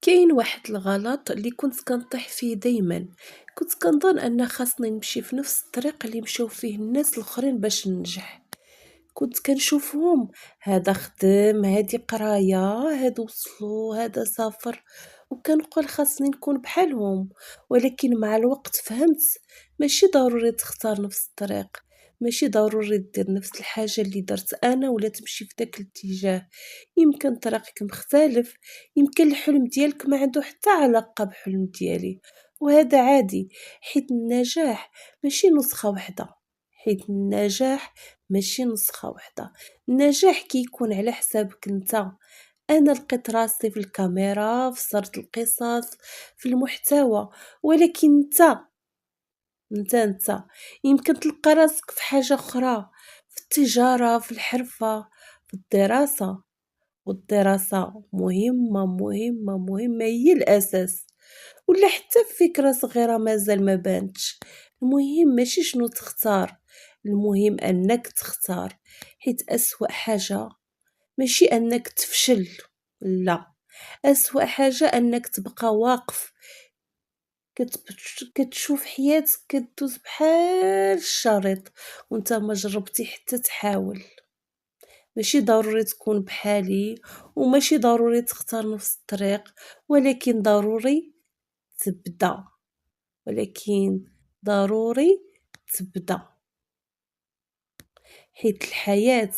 كاين واحد الغلط اللي كنت كنطيح فيه دايما. كنت كنظن ان خاصني نمشي في نفس الطريق اللي مشاو فيه الناس الاخرين باش ننجح. كنت كنشوفهم، هذا خدم، هادي قرايه، هادو وصلوا، هذا سافر، وكنقول خاصني نكون بحالهم. ولكن مع الوقت فهمت ماشي ضروري تختار نفس الطريق، ماشي ضروري دير نفس الحاجه اللي درت انا ولا تمشي في داك الاتجاه. يمكن طريقك مختلف، يمكن الحلم ديالك ما عنده حتى علاقه بحلم ديالي، وهذا عادي. حيت النجاح ماشي نسخه واحده، حيت النجاح ماشي نسخة وحدة. النجاح كيكون على حسابك انت. انا لقيت راسي في الكاميرا، في سرد القصص، في المحتوى، ولكن انت يمكن تلقى راسك في حاجة اخرى، في التجارة، في الحرفة، في الدراسة. والدراسة مهمة هي الأساس. ولا حتى في فكرة صغيرة مازال ما بانتش. المهم ماشي شنو تختار، المهم أنك تختار. حيت أسوأ حاجة ماشي أنك تفشل، لا، أسوأ حاجة أنك تبقى واقف كتشوف حياتك كدوز بحال الشريط وانت ما جربتي حتى تحاول. ماشي ضروري تكون بحالي، وماشي ضروري تختار نفس الطريق، ولكن ضروري تبدا، ولكن ضروري تبدا. حيت الحياة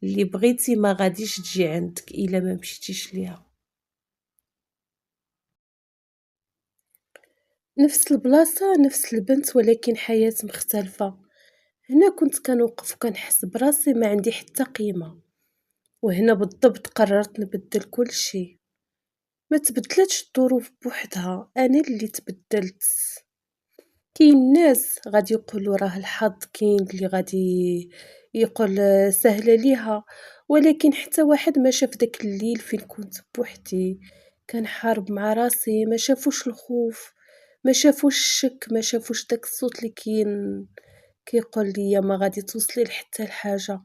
اللي بغيتي ما غاديش تجي عندك الا ما مشيتيش ليها. نفس البلاصة، نفس البنت، ولكن حياة مختلفة. هنا كنت كنوقف وكنحس براسي ما عندي حتى قيمة، وهنا بالضبط قررت نبدل كل شيء. ما تبدلتش الظروف بوحدها، انا اللي تبدلت. كاين ناس غادي يقولوا راه الحظ، كاين اللي غادي يقول سهله ليها، ولكن حتى واحد ما شاف داك الليل فين كنت بوحدي كنحارب مع راسي. ما شافوش الخوف، ما شافوش الشك، ما شافوش داك الصوت اللي كيقول لي ما غادي توصلي لحتى الحاجه.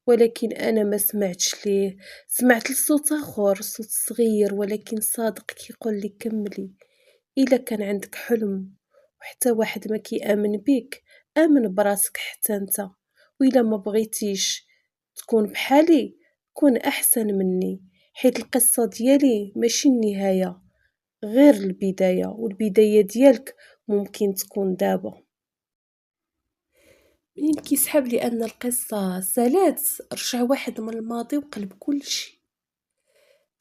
ولكن انا ما سمعتش ليه، سمعت لصوت اخر، صوت صغير ولكن صادق كيقول لي كملي. الا كان عندك حلم وحتى واحد ما كيامن بيك، امن براسك حتى انت. وإلا ما بغيتيش تكون بحالي، كون احسن مني. حيت القصة ديالي ماشي النهاية، غير البداية، والبداية ديالك ممكن تكون دابا. منين كيسحاب لي ان القصة سالات، رجع واحد من الماضي وقلب كل شي.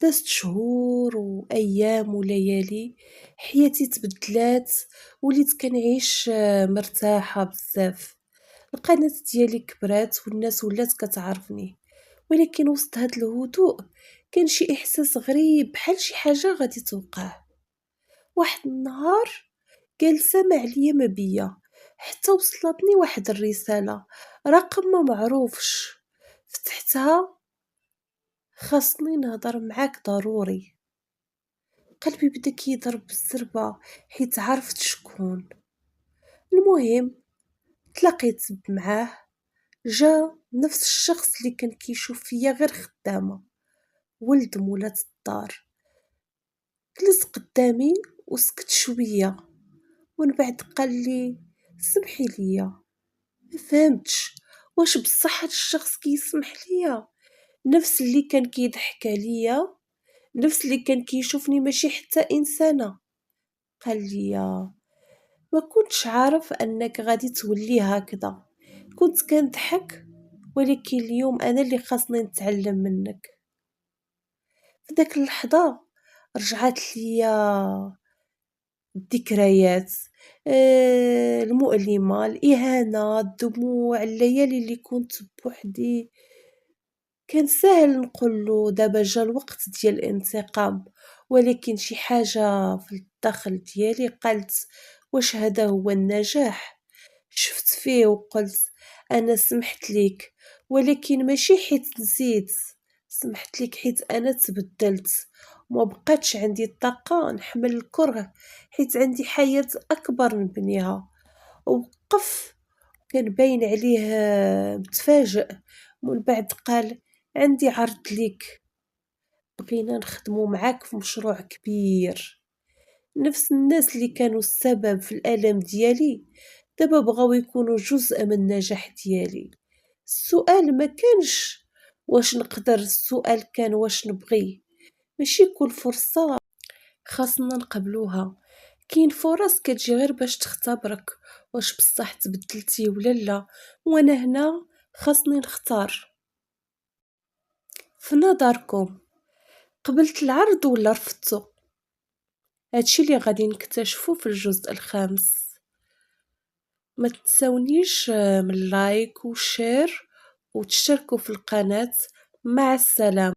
دازت شهور وايام وليالي، حياتي تبدلات، وليت كنعيش مرتاحة بزاف. القناة ديالي كبرات والناس ولات كتعرفني، ولكن وسط هاد الهدوء كان شي احساس غريب، بحال شي حاجة غادي توقع. واحد النهار جالسة مع اليم بيا، حتى وصلتني واحد الرسالة، رقم ما معروفش. فتحتها، خاصني نهضر معاك ضروري. قلبي بدا كيضرب بالزربة حيت عرفت شكون. المهم تلاقيت معاه، جا نفس الشخص اللي كان كيشوف فيا غير خدامة، ولد مولات الدار. جلس قدامي وسكت شوية، ومن بعد قال لي سمحي ليا. ما فهمتش واش بصح هاد الشخص كيسمح ليا، نفس اللي كان كيضحك عليا، نفس اللي كان كيشوفني ماشي حتى انسانه. قال لي ما كنتش عارف انك غادي تولي هكذا. كنت كنضحك، ولكن اليوم انا اللي خاصني نتعلم منك. في داك اللحظه رجعت ليا الذكريات المؤلمة، الإهانة، الدموع، الليالي اللي كنت بوحدي. كان ساهل نقوله دابا جا الوقت ديال الانتقام، ولكن شي حاجة في الداخل ديالي قالت واش هذا هو النجاح؟ شفت فيه وقلت أنا سمحت ليك، ولكن ماشي حيت نسيت، سمحت ليك حيت أنا تبدلت. وما بقاتش عندي الطاقة نحمل الكره، حيت عندي حياة أكبر نبنيها. ووقف، كان باين عليه متفاجئ. من بعد قال عندي عرض ليك، بغينا نخدمو معاك في مشروع كبير. نفس الناس اللي كانوا السبب في الألم ديالي دابا بغاو يكونوا جزء من النجاح ديالي. السؤال ما كانش واش نقدر، السؤال كان واش نبغي. ماشي كل فرصة خاصنا نقبلوها. كاين فرص كتجي غير باش تختبرك واش بصح تبدلتي ولا لا، وانا هنا خاصني نختار. في نظركم قبلت العرض ولا رفضتو؟ هادشي اللي غادي نكتشفو في الجزء الخامس. ما تنساونيش من لايك وشير وتشتركوا في القناة. مع السلامة.